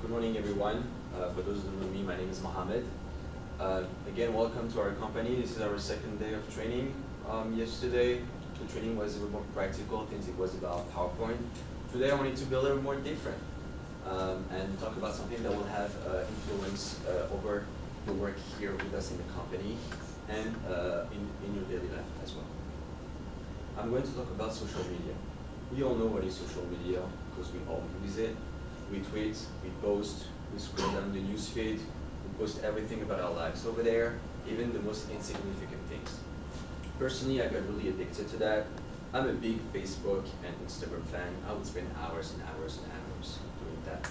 Good morning, everyone. For those who don't know me, my name is Mohammed. Again, welcome to our company. This is our second day of training. Yesterday, the training was a little more practical since it was about PowerPoint. Today, I wanted to be a little more different and talk about something that will have influence over the work here with us in the company and in your daily life as well. I'm going to talk about social media. We all know what is social media because we all use it. We tweet, we post, we scroll down the news feed, we post everything about our lives over there, even the most insignificant things. Personally, I got really addicted to that. I'm a big Facebook and Instagram fan. I would spend hours and hours and hours doing that.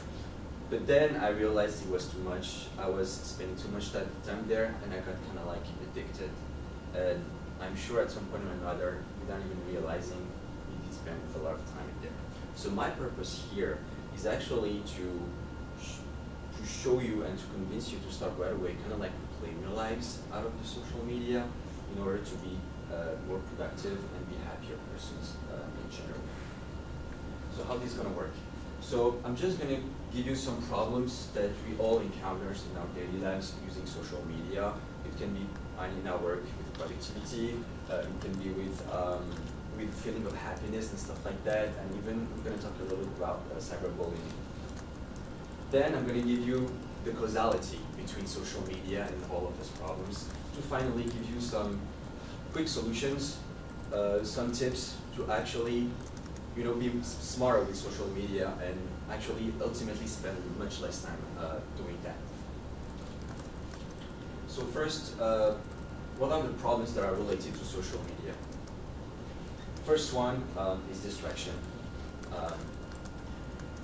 But then I realized it was too much. I was spending too much time there, and I got kind of like addicted. And I'm sure at some point or another, without even realizing, we did spend a lot of time in there. So my purpose here is actually to show you and to convince you to start right away, kind of like reclaim your lives out of the social media in order to be more productive and be happier persons in general. So how this is going to work? So I'm just going to give you some problems that we all encounter in our daily lives using social media. It can be in our work with productivity, it can be with feeling of happiness and stuff like that, and even we're going to talk a little bit about cyberbullying. Then I'm going to give you the causality between social media and all of these problems to finally give you some quick solutions, some tips to actually be smarter with social media and actually ultimately spend much less time doing that. So first, what are the problems that are related to social media? First one is distraction,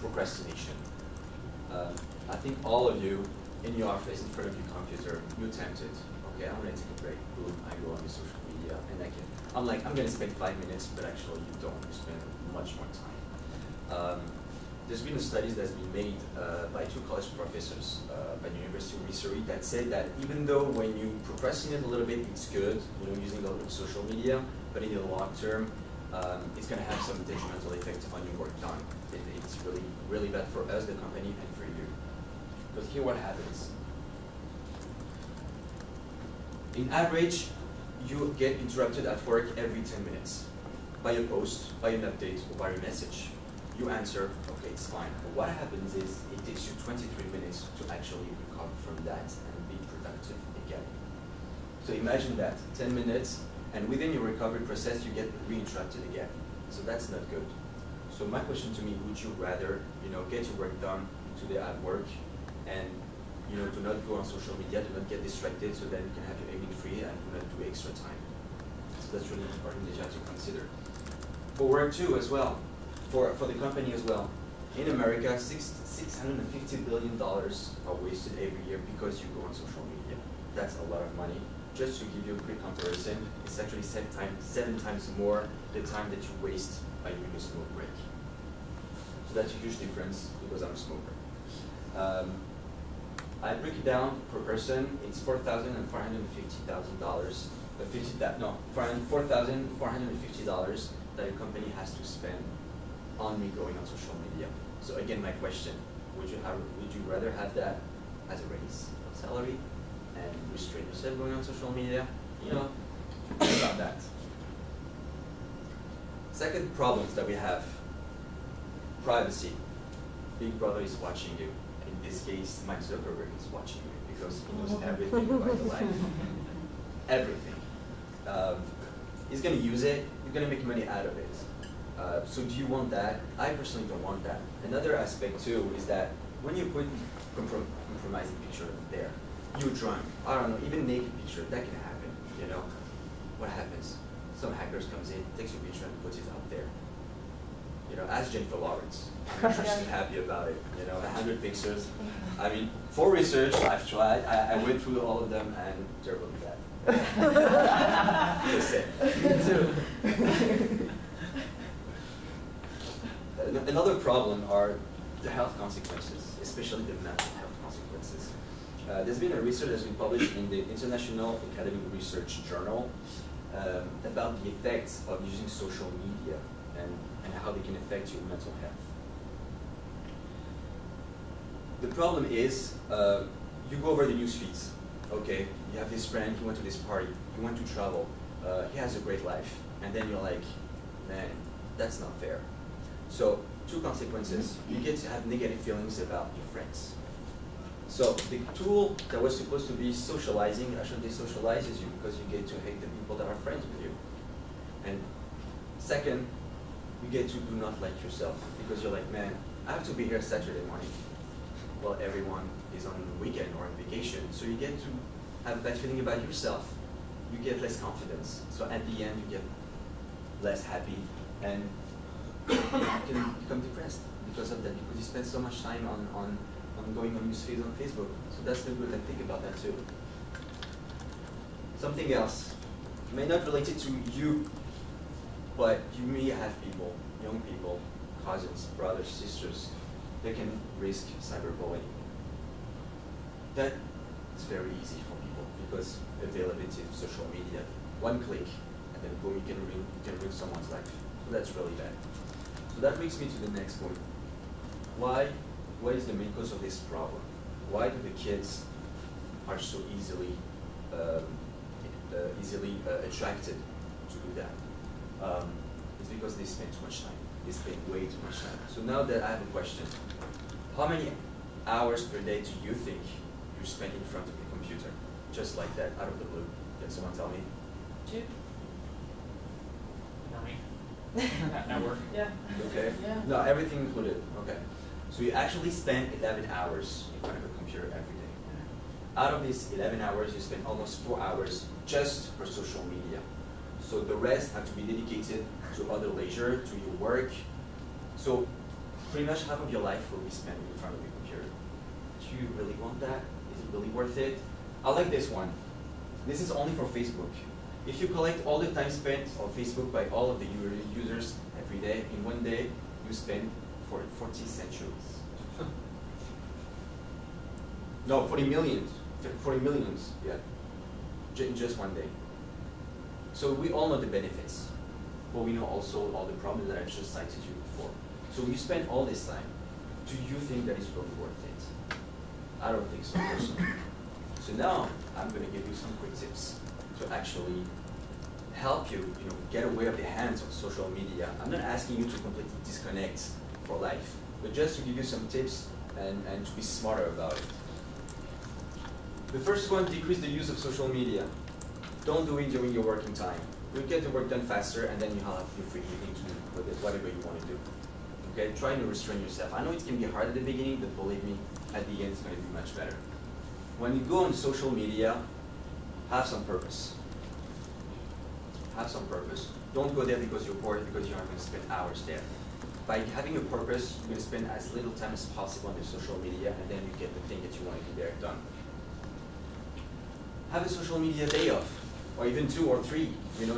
procrastination. I think all of you in your office, in front of your computer, you're tempted. Okay, I'm gonna take a break. Boom, I go on the social media, and I'm gonna spend 5 minutes, but actually you don't. You spend much more time. There's been a study that's been made by 2 college professors at the University of Missouri that said that even though when you procrastinate a little bit, it's good, using the social media, but in the long term, it's going to have some detrimental effect on your work done. It's really, really bad for us, the company, and for you. Because here what happens. In average, you get interrupted at work every 10 minutes by a post, by an update, or by a message. You answer, okay, it's fine. But what happens is it takes you 23 minutes to actually recover from that and be productive again. So imagine that, 10 minutes, and within your recovery process, you get re-interrupted again. So that's not good. So my question to me, would you rather, get your work done today at work and, do not go on social media, do not get distracted, so then you can have your evening free and do not do extra time. So that's really important that you have to consider. For work too, as well, for the company as well. In America, $650 billion are wasted every year because you go on social media. That's a lot of money. Just to give you a quick comparison, it's actually 7 times more the time that you waste by doing a smoke break. So that's a huge difference because I'm a smoker. I break it down per person. It's $4,450 that a company has to spend on me going on social media. So again, my question: would you rather have that as a raise of salary and restrain yourself going on social media? Think about that. Second problems that we have: privacy. Big Brother is watching you. In this case, Mark Zuckerberg is watching you because he knows everything about your life. Everything. He's going to use it. You're going to make money out of it. So do you want that? I personally don't want that. Another aspect too is that when you put compromising picture there, you're drunk, I don't know, even naked picture, that can happen, What happens? Some hackers comes in, takes your picture and puts it out there. Ask Jennifer Lawrence. I'm sure she's happy about it. 100 pictures. I mean, for research, I've tried. I went through all of them and terribly bad. Just say. Another problem are the health consequences, especially the mental health consequences. There's been a research that's been published in the International Academic Research Journal about the effects of using social media and how they can affect your mental health. The problem is, you go over the news feeds. Okay, you have this friend, he went to this party, he went to travel, he has a great life, and then you're like, man, that's not fair. So, two consequences. You get to have negative feelings about your friends. So, the tool that was supposed to be socializing actually desocializes you because you get to hate the people that are friends with you. And second, you get to do not like yourself because you're like, man, I have to be here Saturday morning. Well, everyone is on the weekend or on vacation, so you get to have a bad feeling about yourself. You get less confidence. So at the end, you get less happy, and you can become depressed because of that, because you spend so much time on going on news feeds on Facebook. So that's the good, and think about that too. Something else, may not related to you, but you may have people, young people, cousins, brothers, sisters, they can risk cyberbullying. That is very easy for people because availability of social media. One click, and then boom, you can ruin someone's life. So that's really bad. So that brings me to the next point. What is the main cause of this problem? Why do the kids are so easily attracted to do that? It's because they spend too much time. They spend way too much time. So now that I have a question, how many hours per day do you think you spend in front of the computer? Just like that, out of the blue. Can someone tell me? 2. 9. At work. Yeah. Okay. Yeah. No, everything included. Okay. So you actually spend 11 hours in front of a computer every day. Out of these 11 hours, you spend almost 4 hours just for social media. So the rest have to be dedicated to other leisure, to your work. So pretty much half of your life will be spent in front of the computer. Do you really want that? Is it really worth it? I like this one. This is only for Facebook. If you collect all the time spent on Facebook by all of the users every day, in one day, you spend 40 centuries. No, 40 millions. 40 millions, yeah. In just one day. So we all know the benefits, but we know also all the problems that I just cited you before. So you spend all this time. Do you think that is really worth it? I don't think so, personally. So now I'm going to give you some quick tips to actually help you, get away of the hands of social media. I'm not asking you to completely disconnect for life, but just to give you some tips and to be smarter about it. The first one, decrease the use of social media. Don't do it during your working time. You'll get the work done faster, and then you'll have your free evening to do with it, whatever you want to do. Okay, try to restrain yourself. I know it can be hard at the beginning, but believe me, at the end it's going to be much better. When you go on social media, have some purpose. Have some purpose. Don't go there because you're bored, because you're not going to spend hours there. By having a purpose, you're going to spend as little time as possible on the social media, and then you get the thing that you want to do there done. Have a social media day off, or even 2 or 3.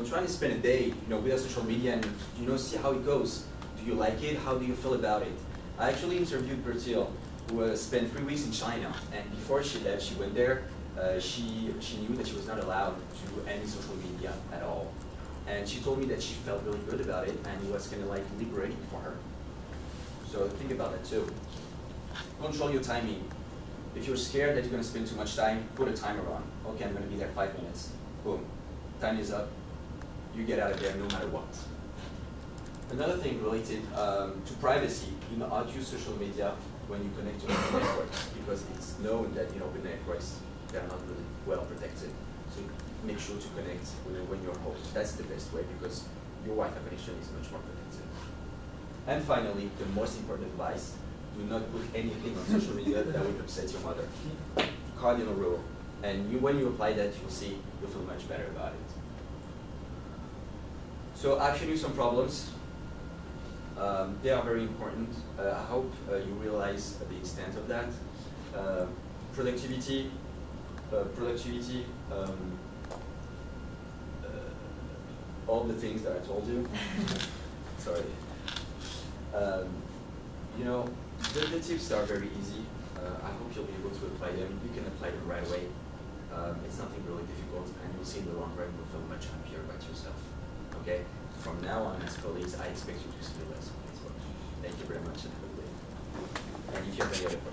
Try to spend a day, without social media and see how it goes. Do you like it? How do you feel about it? I actually interviewed Bertil, who spent 3 weeks in China, and before she left, she went there. She knew that she was not allowed to do any social media at all, and she told me that she felt really good about it, and it was kind of like liberating for her. So think about that too. Control your timing. If you're scared that you're going to spend too much time, put a timer on. Okay, I'm going to be there 5 minutes. Boom. Time is up. You get out of there no matter what. Another thing related to privacy, do not use social media when you connect to open networks, because it's known that open networks, they're not really well protected. So make sure to connect when you're home. That's the best way, because your Wi-Fi connection is much more protected. And finally, the most important advice, do not put anything on social media that would upset your mother. Cardinal rule. And when you apply that, you'll see you'll feel much better about it. So I've shown you some problems. They are very important. I hope you realize the extent of that. Productivity, all the things that I told you. Sorry. The tips are very easy. I hope you'll be able to apply them. You can apply them right away. It's nothing really difficult, and you'll see in the long run you'll feel much happier about yourself. Okay? From now on, as colleagues, I expect you to see less on Facebook. Thank you very much, and have a good day. And if you have any other questions,